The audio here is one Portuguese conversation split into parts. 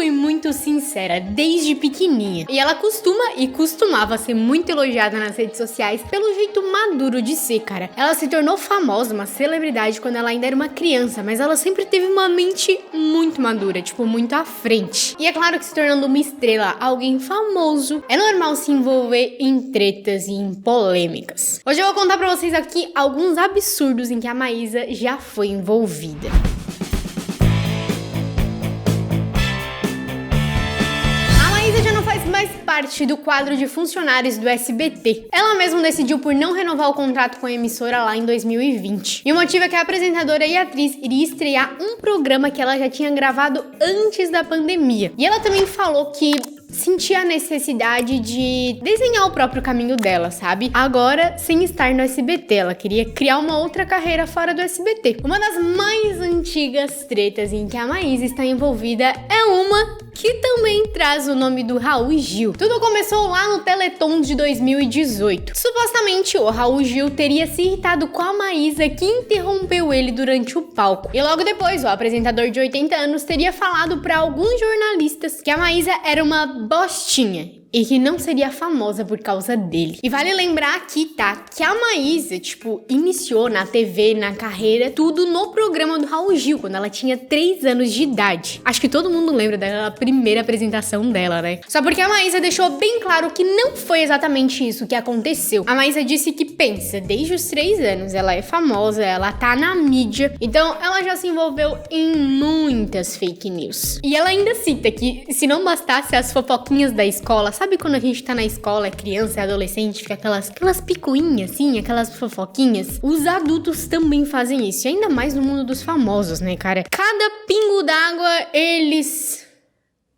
foi muito sincera desde pequenininha. E ela costumava ser muito elogiada nas redes sociais pelo jeito maduro de ser, cara. Ela se tornou famosa, uma celebridade, quando ela ainda era uma criança, mas ela sempre teve uma mente muito madura, tipo, muito à frente. E é claro que se tornando uma estrela, alguém famoso, é normal se envolver em tretas e em polêmicas. Hoje eu vou contar pra vocês aqui alguns absurdos em que a Maísa já foi envolvida. Já não faz mais parte do quadro de funcionários do SBT. Ela mesma decidiu por não renovar o contrato com a emissora lá em 2020. E o motivo é que a apresentadora e atriz iria estrear um programa que ela já tinha gravado antes da pandemia. E ela também falou que sentia a necessidade de desenhar o próprio caminho dela, sabe? Agora, sem estar no SBT, ela queria criar uma outra carreira fora do SBT. Uma das mais antigas tretas em que a Maísa está envolvida é uma que também traz o nome do Raul Gil. Tudo começou lá no Teleton de 2018. Supostamente, o Raul Gil teria se irritado com a Maísa, que interrompeu ele durante o palco. E logo depois, o apresentador de 80 anos teria falado para alguns jornalistas que a Maísa era uma bostinha e que não seria famosa por causa dele. E vale lembrar aqui, tá, que a Maísa, iniciou na TV, na carreira, tudo no programa do Raul Gil, quando ela tinha 3 anos de idade. Acho que todo mundo lembra daquela primeira apresentação dela, né? Só porque a Maísa deixou bem claro que não foi exatamente isso que aconteceu. A Maísa disse que pensa, desde os 3 anos, ela é famosa, ela tá na mídia, então ela já se envolveu em muitas fake news. E ela ainda cita que, se não bastasse as fofoquinhas da escola, sabe quando a gente tá na escola, é criança, é adolescente, fica aquelas picuinhas, assim, aquelas fofoquinhas? Os adultos também fazem isso, e ainda mais no mundo dos famosos, né, cara? Cada pingo d'água, eles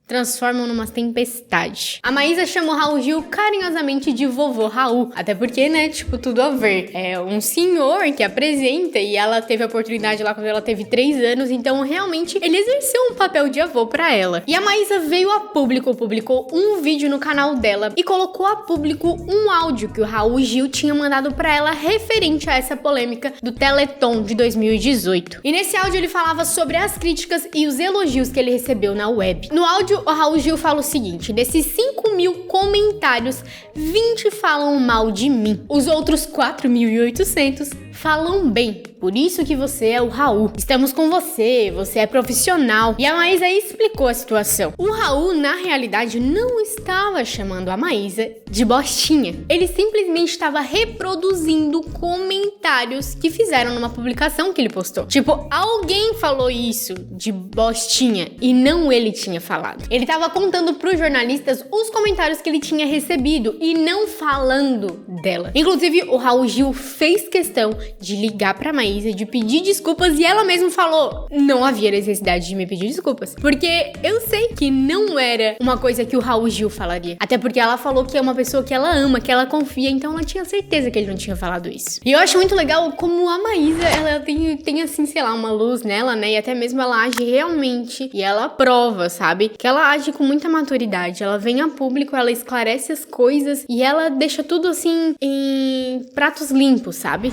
transformam numa tempestade. A Maísa chamou Raul Gil carinhosamente de vovô Raul, até porque, né, tudo a ver. É um senhor que apresenta e ela teve a oportunidade lá quando ela teve 3 anos, então realmente ele exerceu um papel de avô pra ela. E a Maísa veio a público, publicou um vídeo no canal dela e colocou a público um áudio que o Raul Gil tinha mandado pra ela referente a essa polêmica do Teleton de 2018. E nesse áudio ele falava sobre as críticas e os elogios que ele recebeu na web. No áudio, o Raul Gil fala o seguinte: desses 5.000 comentários, 20 falam mal de mim. Os outros 4.800 falam bem. Por isso que você é o Raul. Estamos com você, você é profissional. E a Maísa explicou a situação. O Raul, na realidade, não estava chamando a Maísa de bostinha. Ele simplesmente estava reproduzindo comentários que fizeram numa publicação que ele postou. Alguém falou isso de bostinha e não ele tinha falado. Ele estava contando pros jornalistas os comentários que ele tinha recebido e não falando dela. Inclusive, o Raul Gil fez questão de ligar pra Maísa, de pedir desculpas, e ela mesma falou: não havia necessidade de me pedir desculpas, porque eu sei que não era uma coisa que o Raul Gil falaria, até porque ela falou que é uma pessoa que ela ama, que ela confia, então ela tinha certeza que ele não tinha falado isso. E eu acho muito legal como a Maísa, ela tem assim, sei lá, uma luz nela, né, e até mesmo ela age realmente, e ela prova, sabe, que ela age com muita maturidade, ela vem a público, ela esclarece as coisas, e ela deixa tudo assim em pratos limpos, sabe?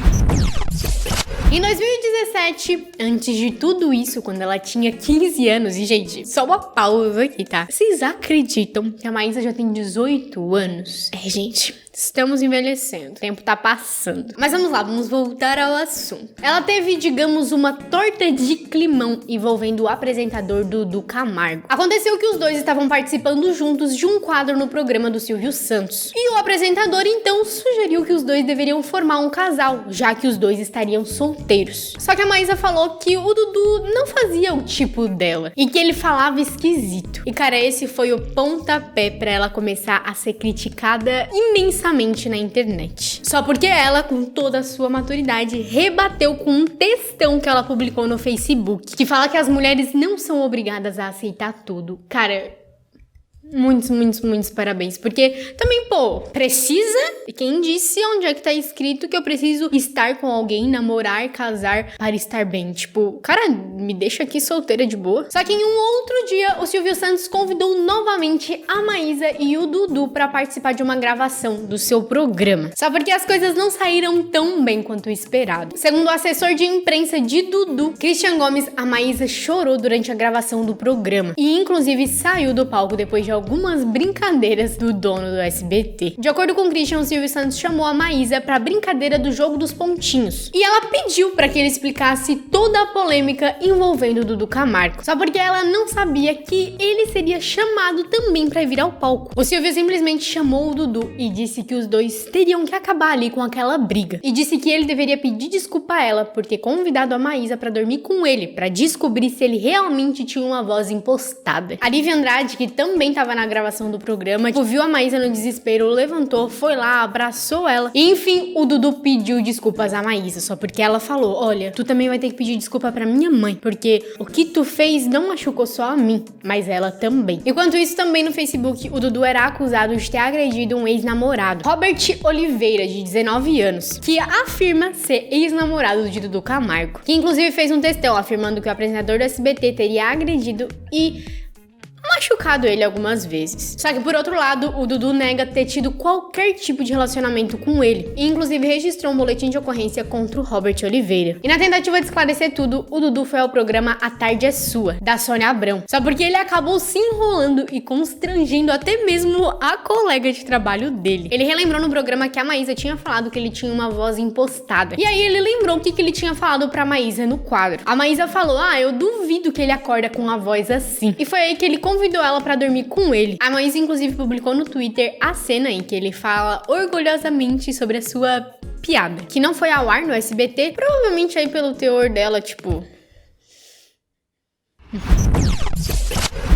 Em 2017, antes de tudo isso, quando ela tinha 15 anos, e gente, só uma pausa aqui, tá? Vocês acreditam que a Maísa já tem 18 anos? Gente, estamos envelhecendo, o tempo tá passando. Mas vamos lá, vamos voltar ao assunto. Ela teve, digamos, uma torta de climão envolvendo o apresentador Dudu Camargo. Aconteceu que os dois estavam participando juntos de um quadro no programa do Silvio Santos. E o apresentador, então, sugeriu que os dois deveriam formar um casal, já que os dois estariam solteiros. Só que a Maísa falou que o Dudu não fazia o tipo dela e que ele falava esquisito. E cara, esse foi o pontapé pra ela começar a ser criticada imensamente na internet. Só porque ela, com toda a sua maturidade, rebateu com um textão que ela publicou no Facebook, que fala que as mulheres não são obrigadas a aceitar tudo. Cara, Muitos parabéns. Porque também, pô, precisa? Quem disse onde é que tá escrito que eu preciso estar com alguém, namorar, casar para estar bem? Tipo, cara, me deixa aqui solteira de boa. Só que em um outro dia, o Silvio Santos convidou novamente a Maísa e o Dudu pra participar de uma gravação do seu programa. Só porque as coisas não saíram tão bem quanto o esperado. Segundo o assessor de imprensa de Dudu, Christian Gomes, a Maísa chorou durante a gravação do programa. E inclusive saiu do palco depois de algumas brincadeiras do dono do SBT. De acordo com Christian, o Silvio Santos chamou a Maísa pra brincadeira do jogo dos pontinhos. E ela pediu pra que ele explicasse toda a polêmica envolvendo o Dudu Camargo. Só porque ela não sabia que ele seria chamado também pra vir ao palco. O Silvio simplesmente chamou o Dudu e disse que os dois teriam que acabar ali com aquela briga. E disse que ele deveria pedir desculpa a ela por ter convidado a Maísa pra dormir com ele, pra descobrir se ele realmente tinha uma voz impostada. A Lívia Andrade, que também tava na gravação do programa, viu a Maísa no desespero, levantou, foi lá, abraçou ela. E enfim, o Dudu pediu desculpas à Maísa, só porque ela falou: olha, tu também vai ter que pedir desculpa pra minha mãe, porque o que tu fez não machucou só a mim, mas ela também. Enquanto isso, também no Facebook, o Dudu era acusado de ter agredido um ex-namorado, Robert Oliveira, de 19 anos, que afirma ser ex-namorado de Dudu Camargo, que inclusive fez um textão afirmando que o apresentador do SBT teria agredido e machucado ele algumas vezes. Só que por outro lado, o Dudu nega ter tido qualquer tipo de relacionamento com ele e inclusive registrou um boletim de ocorrência contra o Robert Oliveira. E na tentativa de esclarecer tudo, o Dudu foi ao programa A Tarde é Sua, da Sônia Abrão. Só porque ele acabou se enrolando e constrangendo até mesmo a colega de trabalho dele. Ele relembrou no programa que a Maísa tinha falado que ele tinha uma voz impostada. E aí ele lembrou o que ele tinha falado pra Maísa no quadro. A Maísa falou: eu duvido que ele acorda com a voz assim. E foi aí que ele convidou ela pra dormir com ele. A Maísa inclusive publicou no Twitter a cena em que ele fala orgulhosamente sobre a sua piada, que não foi ao ar no SBT, provavelmente aí pelo teor dela, tipo...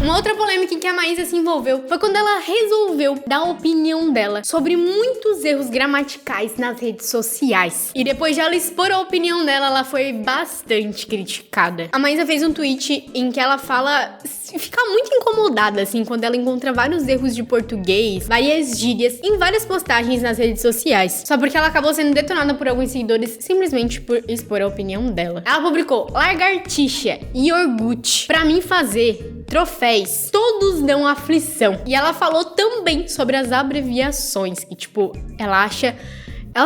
Uma outra polêmica em que a Maísa se envolveu foi quando ela resolveu dar a opinião dela sobre muitos erros gramaticais nas redes sociais. E depois de ela expor a opinião dela, ela foi bastante criticada. A Maísa fez um tweet em que ela fala... fica muito incomodada, assim, quando ela encontra vários erros de português, várias gírias, em várias postagens nas redes sociais. Só porque ela acabou sendo detonada por alguns seguidores simplesmente por expor a opinião dela. Ela publicou: lagartixa, iogurte, pra mim fazer, troféus, todos dão aflição. E ela falou também sobre as abreviações, que tipo, ela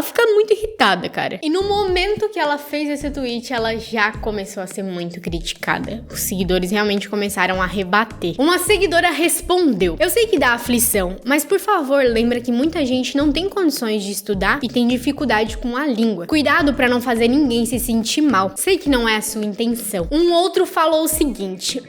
fica muito irritada, cara. E no momento que ela fez esse tweet, ela já começou a ser muito criticada. Os seguidores realmente começaram a rebater. Uma seguidora respondeu: eu sei que dá aflição, mas por favor, lembra que muita gente não tem condições de estudar e tem dificuldade com a língua. Cuidado pra não fazer ninguém se sentir mal. Sei que não é a sua intenção. Um outro falou o seguinte: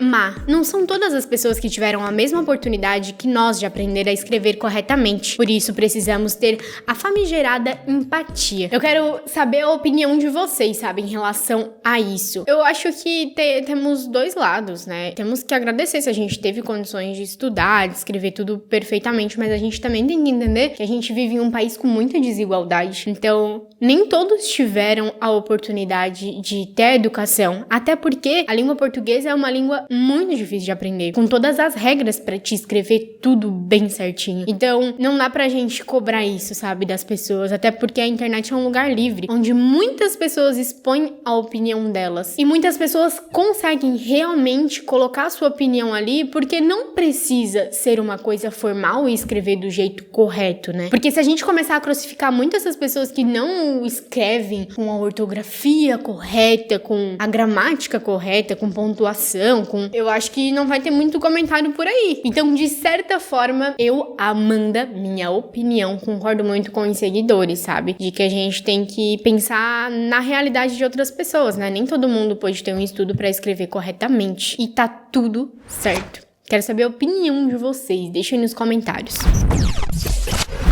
não são todas as pessoas que tiveram a mesma oportunidade que nós de aprender a escrever corretamente. Por isso, precisamos ter a famigerada empatia. Eu quero saber a opinião de vocês, sabe, em relação a isso. Eu acho que temos dois lados, né? Temos que agradecer se a gente teve condições de estudar, de escrever tudo perfeitamente, mas a gente também tem que entender que a gente vive em um país com muita desigualdade. Então, nem todos tiveram a oportunidade de ter educação, até porque a língua portuguesa é uma língua muito difícil de aprender, com todas as regras pra te escrever tudo bem certinho. Então, não dá pra gente cobrar isso, sabe, das pessoas, até porque a internet é um lugar livre, onde muitas pessoas expõem a opinião delas. E muitas pessoas conseguem realmente colocar a sua opinião ali, porque não precisa ser uma coisa formal e escrever do jeito correto, né? Porque se a gente começar a crucificar muitas essas pessoas que não escrevem com a ortografia correta, com a gramática correta, com pontuação, eu acho que não vai ter muito comentário por aí. Então, de certa forma, eu, Amanda, minha opinião, concordo muito com os seguidores, sabe? De que a gente tem que pensar na realidade de outras pessoas, né? Nem todo mundo pode ter um estudo pra escrever corretamente. E tá tudo certo. Quero saber a opinião de vocês. Deixem nos comentários.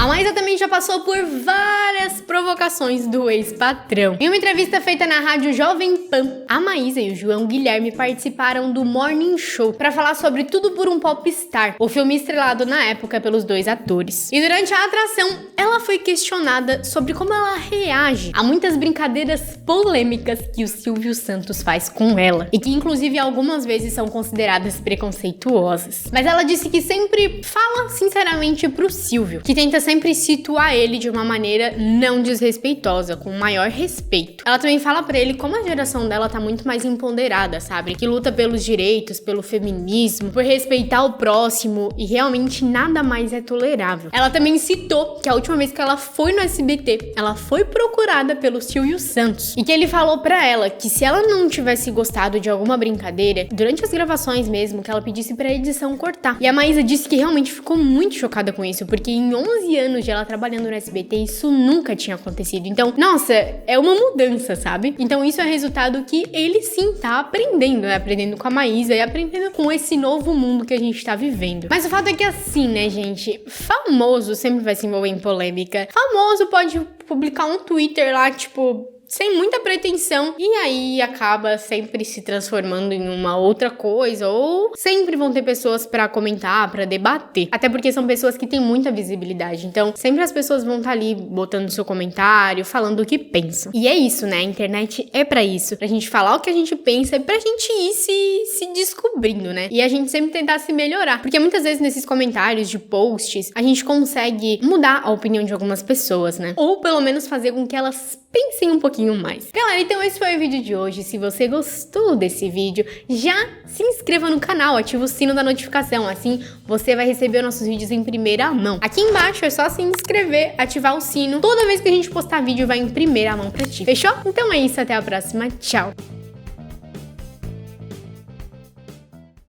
A Maísa também já passou por várias provocações do ex-patrão. Em uma entrevista feita na rádio Jovem Pan, a Maísa e o João Guilherme participaram do Morning Show para falar sobre Tudo por um Popstar, o filme estrelado na época pelos dois atores. E durante a atração, ela foi questionada sobre como ela reage a muitas brincadeiras polêmicas que o Silvio Santos faz com ela, e que inclusive algumas vezes são consideradas preconceituosas. Mas ela disse que sempre fala sinceramente pro Silvio, que tenta sempre situar ele de uma maneira não desrespeitosa, com maior respeito. Ela também fala pra ele como a geração dela tá muito mais empoderada, sabe? Que luta pelos direitos, pelo feminismo, por respeitar o próximo, e realmente nada mais é tolerável. Ela também citou que a última vez que ela foi no SBT, ela foi procurada pelo Silvio Santos, e que ele falou pra ela que se ela não tivesse gostado de alguma brincadeira, durante as gravações mesmo, que ela pedisse pra edição cortar. E a Maísa disse que realmente ficou muito chocada com isso, porque em 11 anos de ela trabalhando no SBT, isso nunca tinha acontecido. Então, nossa, é uma mudança, sabe? Então isso é resultado que ele sim tá aprendendo, né? Aprendendo com a Maísa e aprendendo com esse novo mundo que a gente tá vivendo. Mas o fato é que assim, né, gente? Famoso sempre vai se envolver em polêmica. Famoso pode publicar um Twitter lá, tipo, sem muita pretensão, e aí acaba sempre se transformando em uma outra coisa, ou sempre vão ter pessoas pra comentar, pra debater. Até porque são pessoas que têm muita visibilidade, então sempre as pessoas vão estar ali botando seu comentário, falando o que pensam. E é isso, né? A internet é pra isso, pra gente falar o que a gente pensa e pra gente ir se descobrindo, né? E a gente sempre tentar se melhorar, porque muitas vezes nesses comentários de posts, a gente consegue mudar a opinião de algumas pessoas, né? Ou pelo menos fazer com que elas pensem um pouquinho mais. Galera, então esse foi o vídeo de hoje. Se você gostou desse vídeo, já se inscreva no canal, ativa o sino da notificação, assim você vai receber nossos vídeos em primeira mão. Aqui embaixo é só se inscrever, ativar o sino. Toda vez que a gente postar vídeo vai em primeira mão pra ti. Fechou? Então é isso, até a próxima. Tchau!